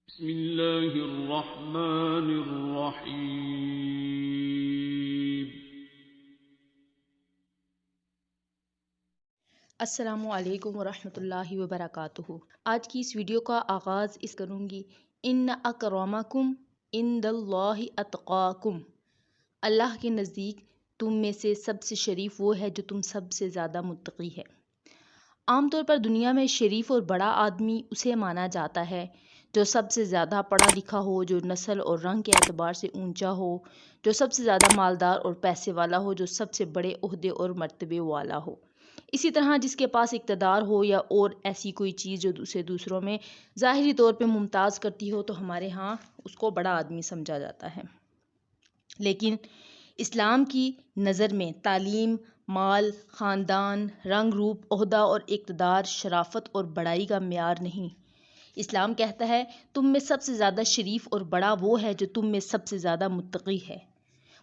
بسم اللہ الرحمن الرحیم۔ السلام علیکم ورحمۃ اللہ وبرکاتہ۔ آج کی اس ویڈیو کا آغاز کروں گی ان اکرمکم عند اللہ اتقاکم۔ اللہ کے نزدیک تم میں سے سب سے شریف وہ ہے جو تم سب سے زیادہ متقی ہے۔ عام طور پر دنیا میں شریف اور بڑا آدمی اسے مانا جاتا ہے جو سب سے زیادہ پڑھا لکھا ہو، جو نسل اور رنگ کے اعتبار سے اونچا ہو، جو سب سے زیادہ مالدار اور پیسے والا ہو، جو سب سے بڑے عہدے اور مرتبے والا ہو۔ اسی طرح جس کے پاس اقتدار ہو یا اور ایسی کوئی چیز جو اسے دوسروں میں ظاہری طور پہ ممتاز کرتی ہو تو ہمارے ہاں اس کو بڑا آدمی سمجھا جاتا ہے۔ لیکن اسلام کی نظر میں تعلیم، مال، خاندان، رنگ روپ، عہدہ اور اقتدار شرافت اور بڑائی کا معیار نہیں۔ اسلام کہتا ہے تم میں سب سے زیادہ شریف اور بڑا وہ ہے جو تم میں سب سے زیادہ متقی ہے۔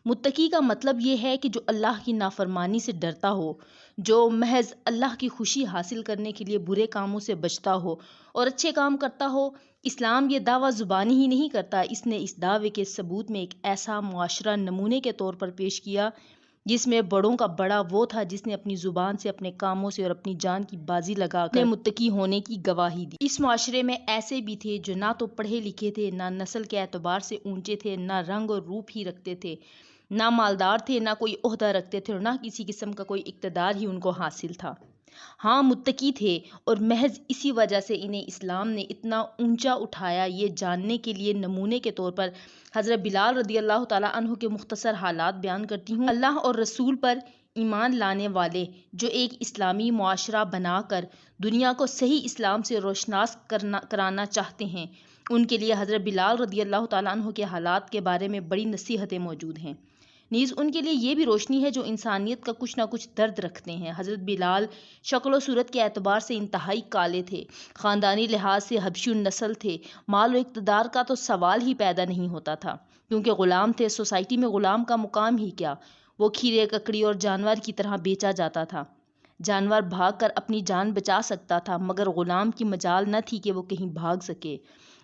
متقی کا مطلب یہ ہے کہ جو اللہ کی نافرمانی سے ڈرتا ہو، جو محض اللہ کی خوشی حاصل کرنے کے لیے برے کاموں سے بچتا ہو اور اچھے کام کرتا ہو۔ اسلام یہ دعویٰ زبانی ہی نہیں کرتا، اس نے اس دعوے کے ثبوت میں ایک ایسا معاشرہ نمونے کے طور پر پیش کیا جس میں بڑوں کا بڑا وہ تھا جس نے اپنی زبان سے، اپنے کاموں سے اور اپنی جان کی بازی لگا کر متقی ہونے کی گواہی دی۔ اس معاشرے میں ایسے بھی تھے جو نہ تو پڑھے لکھے تھے، نہ نسل کے اعتبار سے اونچے تھے، نہ رنگ اور روپ ہی رکھتے تھے، نہ مالدار تھے، نہ کوئی عہدہ رکھتے تھے اور نہ کسی قسم کا کوئی اقتدار ہی ان کو حاصل تھا۔ ہاں متقی تھے اور محض اسی وجہ سے انہیں اسلام نے اتنا اونچا اٹھایا۔ یہ جاننے کے لیے نمونے کے طور پر حضرت بلال رضی اللہ تعالیٰ عنہ کے مختصر حالات بیان کرتی ہوں۔ اللہ اور رسول پر ایمان لانے والے جو ایک اسلامی معاشرہ بنا کر دنیا کو صحیح اسلام سے روشناس کرانا چاہتے ہیں، ان کے لیے حضرت بلال رضی اللہ تعالیٰ عنہ کے حالات کے بارے میں بڑی نصیحتیں موجود ہیں۔ نیز ان کے لیے یہ بھی روشنی ہے جو انسانیت کا کچھ نہ کچھ درد رکھتے ہیں۔ حضرت بلال شکل و صورت کے اعتبار سے انتہائی کالے تھے، خاندانی لحاظ سے حبشی النسل تھے، مال و اقتدار کا تو سوال ہی پیدا نہیں ہوتا تھا کیونکہ غلام تھے۔ سوسائٹی میں غلام کا مقام ہی کیا، وہ کھیرے ککڑی اور جانور کی طرح بیچا جاتا تھا۔ جانور بھاگ کر اپنی جان بچا سکتا تھا مگر غلام کی مجال نہ تھی کہ وہ کہیں بھاگ سکے۔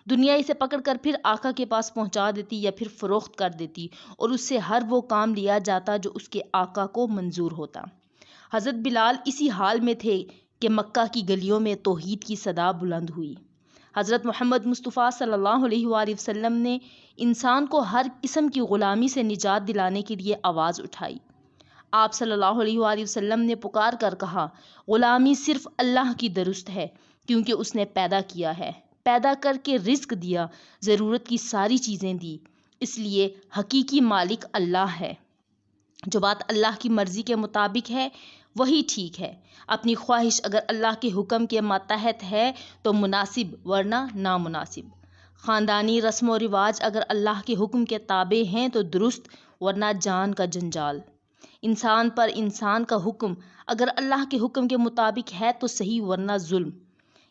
دنیا اسے پکڑ کر پھر آقا کے پاس پہنچا دیتی یا پھر فروخت کر دیتی اور اس سے ہر وہ کام لیا جاتا جو اس کے آقا کو منظور ہوتا۔ حضرت بلال اسی حال میں تھے کہ مکہ کی گلیوں میں توحید کی صدا بلند ہوئی۔ حضرت محمد مصطفیٰ صلی اللہ علیہ وآلہ وسلم نے انسان کو ہر قسم کی غلامی سے نجات دلانے کے لیے آواز اٹھائی۔ آپ صلی اللہ علیہ وآلہ وسلم نے پکار کر کہا، غلامی صرف اللہ کی درست ہے کیونکہ اس نے پیدا کیا ہے، پیدا کر کے رزق دیا، ضرورت کی ساری چیزیں دی، اس لیے حقیقی مالک اللہ ہے۔ جو بات اللہ کی مرضی کے مطابق ہے وہی ٹھیک ہے۔ اپنی خواہش اگر اللہ کے حکم کے ماتحت ہے تو مناسب ورنہ نامناسب۔ خاندانی رسم و رواج اگر اللہ کے حکم کے تابع ہیں تو درست ورنہ جان کا جنجال۔ انسان پر انسان کا حکم اگر اللہ کے حکم کے مطابق ہے تو صحیح ورنہ ظلم۔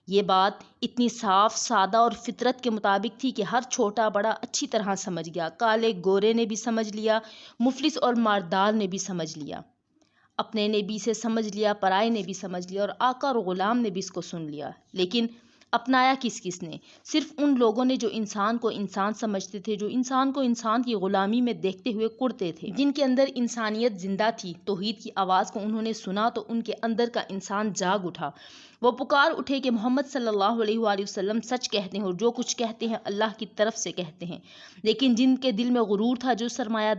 یہ بات اتنی صاف، سادہ اور فطرت کے مطابق تھی کہ ہر چھوٹا بڑا اچھی طرح سمجھ گیا۔ کالے گورے نے بھی سمجھ لیا، مفلس اور مالدار نے بھی سمجھ لیا، اپنے نے بھی اسے سمجھ لیا، پرائے نے بھی سمجھ لیا اور آقا اور غلام نے بھی اس کو سن لیا۔ لیکن اپنایا کس نے؟ صرف ان لوگوں نے جو انسان کو انسان سمجھتے تھے، جو انسان کو انسان کی غلامی میں دیکھتے ہوئے کڑتے تھے، جن کے اندر انسانیت زندہ تھی۔ توحید کی آواز کو انہوں نے سنا تو ان کے اندر کا انسان جاگ اٹھا۔ وہ پکار اٹھے کہ محمد صلی اللہ علیہ وآلہ وسلم سچ کہتے ہیں اور جو کچھ کہتے ہیں اللہ کی طرف سے کہتے ہیں۔ لیکن جن کے دل میں غرور تھا، جو سرمایہ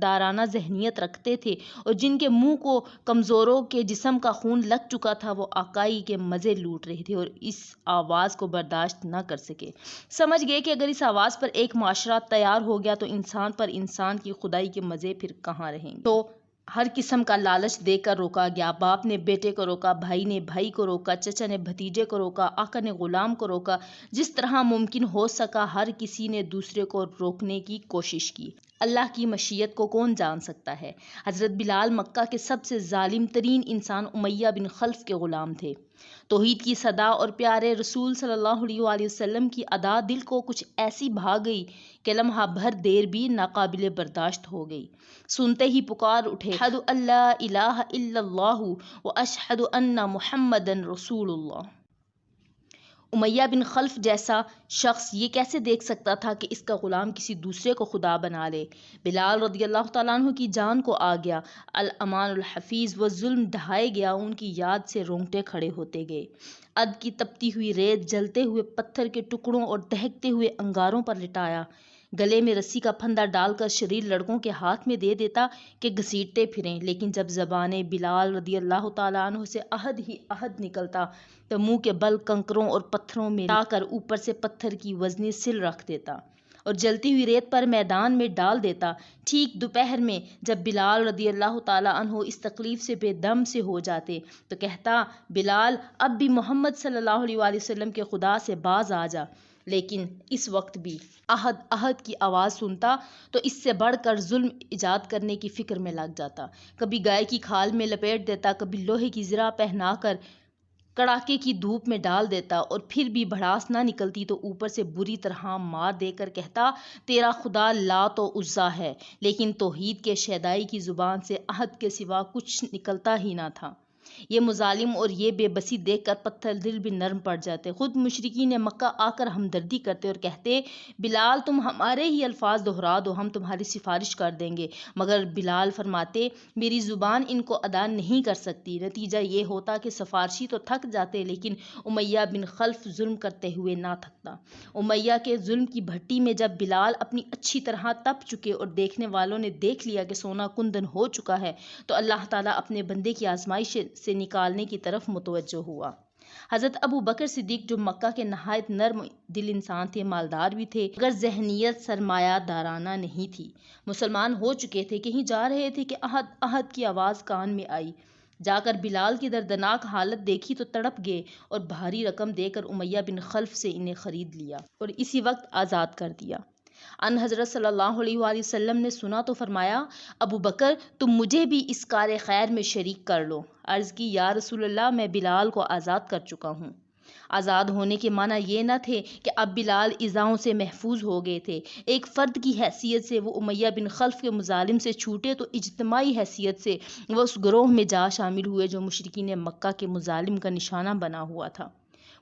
دارانہ ذہنیت رکھتے تھے اور جن کے منہ کو کمزوروں کے جسم کا خون لگ چکا تھا، وہ آقائی کے مزے لوٹ رہے تھے اور اس آواز کو برداشت نہ کر سکے۔ سمجھ گئے کہ اگر اس آواز پر ایک معاشرہ تیار ہو گیا تو انسان پر انسان کی خدائی کے مزے پھر کہاں رہیں گے۔ تو ہر قسم کا لالچ دے کر روکا گیا۔ باپ نے بیٹے کو روکا، بھائی نے بھائی کو روکا، چچا نے بھتیجے کو روکا، آقا نے غلام کو روکا۔ جس طرح ممکن ہو سکا ہر کسی نے دوسرے کو روکنے کی کوشش کی۔ اللہ کی مشیت کو کون جان سکتا ہے؟ حضرت بلال مکہ کے سب سے ظالم ترین انسان امیہ بن خلف کے غلام تھے۔ توحید کی صدا اور پیارے رسول صلی اللہ علیہ وآلہ وسلم کی ادا دل کو کچھ ایسی بھا گئی کہ لمحہ بھر دیر بھی ناقابل برداشت ہو گئی۔ سنتے ہی پکار اٹھے، اشہد ان لا الہ الا اللہ واشہد ان محمدا رسول اللہ۔ امیہ بن خلف جیسا شخص یہ کیسے دیکھ سکتا تھا کہ اس کا غلام کسی دوسرے کو خدا بنا لے؟ بلال رضی اللہ تعالیٰ عنہ کی جان کو آ گیا، الامان الحفیظ، وہ ظلم ڈھائے گیا، ان کی یاد سے رونگٹے کھڑے ہوتے گئے۔ عد کی تپتی ہوئی ریت جلتے ہوئے پتھر کے ٹکڑوں اور دہکتے ہوئے انگاروں پر لٹایا، گلے میں رسی کا پھندا ڈال کر شریر لڑکوں کے ہاتھ میں دے دیتا کہ گھسیٹتے پھریں، لیکن جب زبان بلال رضی اللہ تعالیٰ عنہ سے عہد ہی عہد نکلتا تو منہ کے بل کنکروں اور پتھروں میں لا کر اوپر سے پتھر کی وزنی سل رکھ دیتا اور جلتی ہوئی ریت پر میدان میں ڈال دیتا۔ ٹھیک دوپہر میں جب بلال رضی اللہ تعالیٰ عنہ اس تکلیف سے بے دم سے ہو جاتے تو کہتا، بلال اب بھی محمد صلی اللہ علیہ وآلہ وسلم کے خدا سے باز آ جا، لیکن اس وقت بھی عہد عہد کی آواز سنتا تو اس سے بڑھ کر ظلم ایجاد کرنے کی فکر میں لگ جاتا، کبھی گائے کی کھال میں لپیٹ دیتا، کبھی لوہے کی زرہ پہنا کر کڑاکے کی دھوپ میں ڈال دیتا، اور پھر بھی بھڑاس نہ نکلتی تو اوپر سے بری طرح مار دے کر کہتا، تیرا خدا لات و عزیٰ ہے، لیکن توحید کے شیدائی کی زبان سے عہد کے سوا کچھ نکلتا ہی نہ تھا۔ یہ مظالم اور یہ بے بسی دیکھ کر پتھر دل بھی نرم پڑ جاتے۔ خود مشرکین مکہ آ کر ہمدردی کرتے اور کہتے، بلال تم ہمارے ہی الفاظ دہرا دو، ہم تمہاری سفارش کر دیں گے، مگر بلال فرماتے، میری زبان ان کو ادا نہیں کر سکتی۔ نتیجہ یہ ہوتا کہ سفارشی تو تھک جاتے، لیکن امیہ بن خلف ظلم کرتے ہوئے نہ تھکتا۔ امیہ کے ظلم کی بھٹی میں جب بلال اپنی اچھی طرح تپ چکے اور دیکھنے والوں نے دیکھ لیا کہ سونا کندن ہو چکا ہے تو اللہ تعالیٰ اپنے بندے کی آزمائش سے نکالنے کی طرف متوجہ ہوا۔ حضرت ابو بکر صدیق جو مکہ کے نہایت نرم دل انسان تھے، مالدار بھی تھے، مگر ذہنیت سرمایہ دارانہ نہیں تھی، مسلمان ہو چکے تھے، کہیں جا رہے تھے کہ عہد عہد کی آواز کان میں آئی، جا کر بلال کی دردناک حالت دیکھی تو تڑپ گئے اور بھاری رقم دے کر امیہ بن خلف سے انہیں خرید لیا اور اسی وقت آزاد کر دیا۔ ان حضرت صلی اللہ علیہ وآلہ وسلم نے سنا تو فرمایا، ابو بکر تم مجھے بھی اس کار خیر میں شریک کر لو۔ عرض کی، یا رسول اللہ میں بلال کو آزاد کر چکا ہوں۔ آزاد ہونے کے معنی یہ نہ تھے کہ اب بلال ایذاؤں سے محفوظ ہو گئے تھے، ایک فرد کی حیثیت سے وہ امیہ بن خلف کے مظالم سے چھوٹے تو اجتماعی حیثیت سے وہ اس گروہ میں جا شامل ہوئے جو مشرکین مکہ کے مظالم کا نشانہ بنا ہوا تھا۔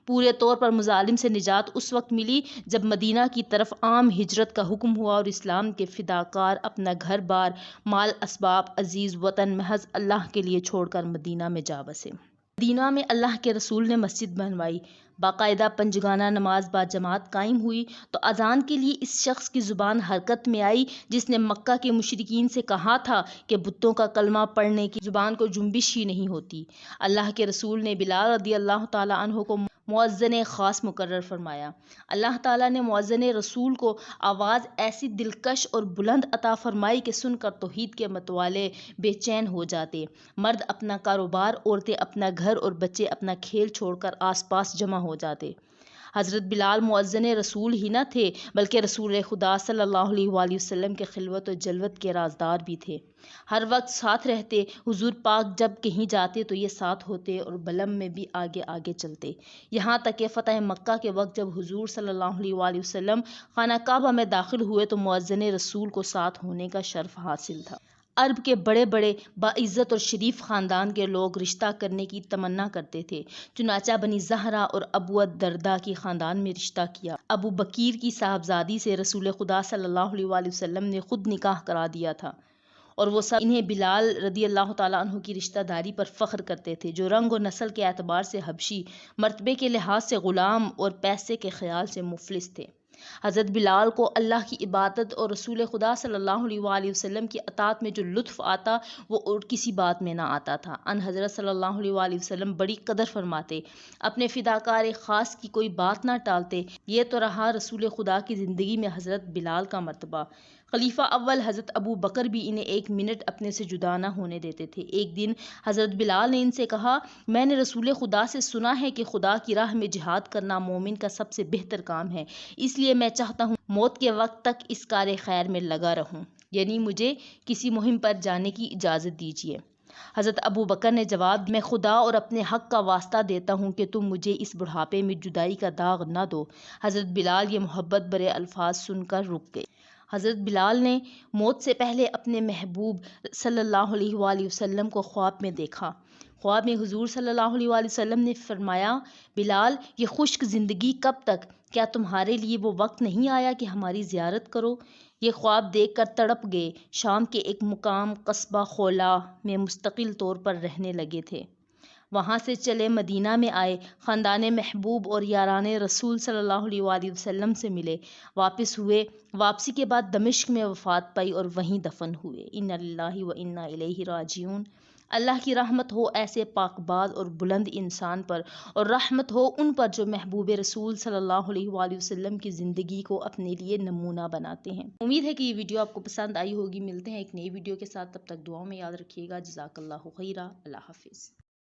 پورے طور پر مظالم سے نجات اس وقت ملی جب مدینہ کی طرف عام ہجرت کا حکم ہوا اور اسلام کے فداکار اپنا گھر بار، مال اسباب، عزیز وطن محض اللہ کے لیے چھوڑ کر مدینہ میں جا بسے۔ مدینہ میں اللہ کے رسول نے مسجد بنوائی، باقاعدہ پنجگانہ نماز با جماعت قائم ہوئی تو اذان کے لیے اس شخص کی زبان حرکت میں آئی جس نے مکہ کے مشرکین سے کہا تھا کہ بتوں کا کلمہ پڑھنے کی زبان کو جنبش ہی نہیں ہوتی۔ اللہ کے رسول نے بلال رضی اللہ تعالیٰ عنہ کو مؤذن خاص مقرر فرمایا۔ اللہ تعالیٰ نے مؤذن رسول کو آواز ایسی دلکش اور بلند عطا فرمائی کہ سن کر توحید کے متوالے بے چین ہو جاتے، مرد اپنا کاروبار، عورتیں اپنا گھر اور بچے اپنا کھیل چھوڑ کر آس پاس جمع ہو جاتے۔ حضرت بلال مؤذن رسول ہی نہ تھے بلکہ رسول خدا صلی اللہ علیہ وآلہ وسلم کے خلوت و جلوت کے رازدار بھی تھے، ہر وقت ساتھ رہتے۔ حضور پاک جب کہیں جاتے تو یہ ساتھ ہوتے اور بلم میں بھی آگے آگے چلتے، یہاں تک کہ فتح مکہ کے وقت جب حضور صلی اللہ علیہ وآلہ وسلم خانہ کعبہ میں داخل ہوئے تو مؤذن رسول کو ساتھ ہونے کا شرف حاصل تھا۔ عرب کے بڑے بڑے باعزت اور شریف خاندان کے لوگ رشتہ کرنے کی تمنا کرتے تھے، چنانچہ بنی زہرہ اور ابو الدرداء کی خاندان میں رشتہ کیا۔ ابو بکیر کی صاحبزادی سے رسول خدا صلی اللہ علیہ وآلہ وسلم نے خود نکاح کرا دیا تھا، اور وہ سب انہیں بلال رضی اللہ تعالیٰ عنہ کی رشتہ داری پر فخر کرتے تھے، جو رنگ و نسل کے اعتبار سے حبشی، مرتبے کے لحاظ سے غلام اور پیسے کے خیال سے مفلس تھے۔ حضرت بلال کو اللہ کی عبادت اور رسول خدا صلی اللہ علیہ وآلہ وسلم کی اطاعت میں جو لطف آتا وہ اور کسی بات میں نہ آتا تھا۔ ان حضرت صلی اللہ علیہ وآلہ وسلم بڑی قدر فرماتے، اپنے فداکار خاص کی کوئی بات نہ ٹالتے۔ یہ تو رہا رسول خدا کی زندگی میں حضرت بلال کا مرتبہ۔ خلیفہ اول حضرت ابو بکر بھی انہیں ایک منٹ اپنے سے جدا نہ ہونے دیتے تھے۔ ایک دن حضرت بلال نے ان سے کہا، میں نے رسول خدا سے سنا ہے کہ خدا کی راہ میں جہاد کرنا مومن کا سب سے بہتر کام ہے، اس لیے میں چاہتا ہوں موت کے وقت تک اس کار خیر میں لگا رہوں، یعنی مجھے کسی مہم پر جانے کی اجازت دیجیے۔ حضرت ابو بکر نے جواب، میں خدا اور اپنے حق کا واسطہ دیتا ہوں کہ تم مجھے اس بڑھاپے میں جدائی کا داغ نہ دو۔ حضرت بلال یہ محبت برے الفاظ سن کر رک گئے۔ حضرت بلال نے موت سے پہلے اپنے محبوب صلی اللہ علیہ وآلہ وسلم کو خواب میں دیکھا، خواب میں حضور صلی اللہ علیہ وآلہ وسلم نے فرمایا، بلال، یہ خشک زندگی کب تک؟ کیا تمہارے لیے وہ وقت نہیں آیا کہ ہماری زیارت کرو؟ یہ خواب دیکھ کر تڑپ گئے۔ شام کے ایک مقام قصبہ خولا میں مستقل طور پر رہنے لگے تھے۔ وہاں سے چلے مدینہ میں آئے، خاندان محبوب اور یاران رسول صلی اللہ علیہ وآلہ وسلم سے ملے، واپس ہوئے۔ واپسی کے بعد دمشق میں وفات پائی اور وہیں دفن ہوئے۔ انا للہ و انا الیہ راجعون۔ اللہ کی رحمت ہو ایسے پاک باز اور بلند انسان پر، اور رحمت ہو ان پر جو محبوب رسول صلی اللہ علیہ وآلہ وسلم کی زندگی کو اپنے لیے نمونہ بناتے ہیں۔ امید ہے کہ یہ ویڈیو آپ کو پسند آئی ہوگی۔ ملتے ہیں ایک نئی ویڈیو کے ساتھ، تب تک دعاؤں میں یاد رکھیے گا۔ جزاک اللہ خیرہ۔ اللہ حافظ۔